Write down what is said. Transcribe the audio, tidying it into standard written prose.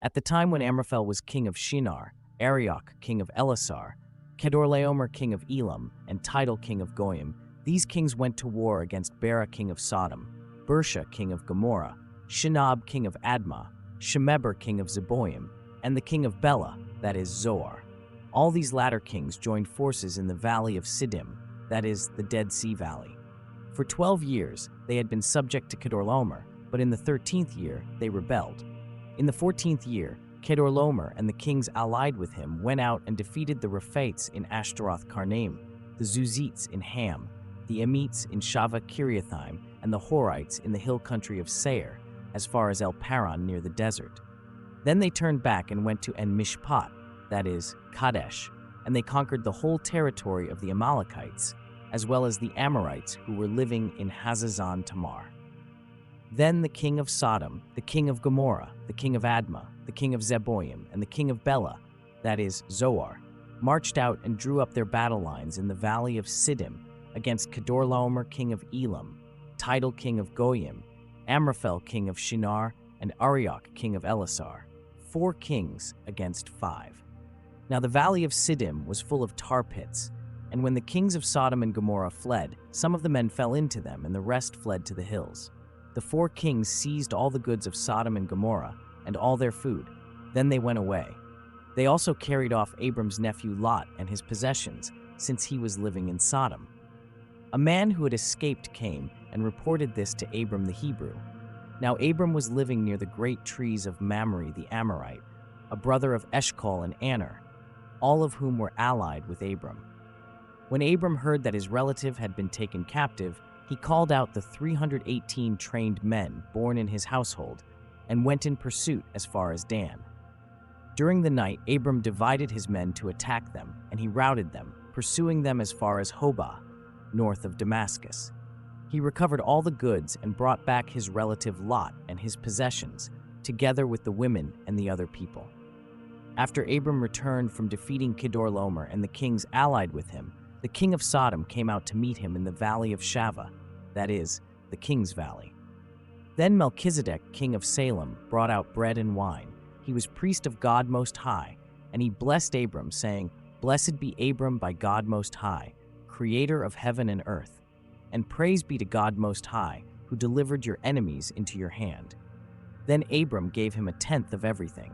At the time when Amraphel was king of Shinar, Arioch king of Ellasar, Kedorlaomer king of Elam, and Tidal king of Goyim, these kings went to war against Bera king of Sodom, Birsha king of Gomorrah, Shinab king of Admah, Shemeber king of Zeboyim, and the king of Bela, that is Zoar. All these latter kings joined forces in the Valley of Siddim, that is, the Dead Sea Valley. For 12 years, they had been subject to Kedorlaomer, but in the 13th year, they rebelled. In the 14th year, Kedorlaomer and the kings allied with him went out and defeated the Rephaites in Ashteroth Karnaim, the Zuzites in Ham, the Emites in Shaveh Kiriathaim, and the Horites in the hill country of Seir, as far as Paran near the desert. Then they turned back and went to En Mishpat, that is, Kadesh, and they conquered the whole territory of the Amalekites, as well as the Amorites who were living in Hazezon Tamar. Then the king of Sodom, the king of Gomorrah, the king of Admah, the king of Zeboyim, and the king of Bela, that is, Zoar, marched out and drew up their battle lines in the Valley of Siddim against Kedorlaomer king of Elam, Tidal king of Goyim, Amraphel king of Shinar, and Arioch king of Ellasar, 4 kings against 5. Now the Valley of Siddim was full of tar pits, and when the kings of Sodom and Gomorrah fled, some of the men fell into them, and the rest fled to the hills. The 4 kings seized all the goods of Sodom and Gomorrah, and all their food. Then they went away. They also carried off Abram's nephew Lot and his possessions, since he was living in Sodom. A man who had escaped came and reported this to Abram the Hebrew. Now Abram was living near the great trees of Mamre the Amorite, a brother of Eshcol and Aner, all of whom were allied with Abram. When Abram heard that his relative had been taken captive, he called out the 318 trained men born in his household and went in pursuit as far as Dan. During the night, Abram divided his men to attack them, and he routed them, pursuing them as far as Hobah, north of Damascus. He recovered all the goods and brought back his relative Lot and his possessions, together with the women and the other people. After Abram returned from defeating Kedorlaomer and the kings allied with him, the king of Sodom came out to meet him in the valley of Shaveh, that is, the king's valley. Then Melchizedek, king of Salem, brought out bread and wine. He was priest of God Most High, and he blessed Abram, saying, "Blessed be Abram by God Most High, creator of heaven and earth, and praise be to God Most High, who delivered your enemies into your hand." Then Abram gave him 1/10 of everything.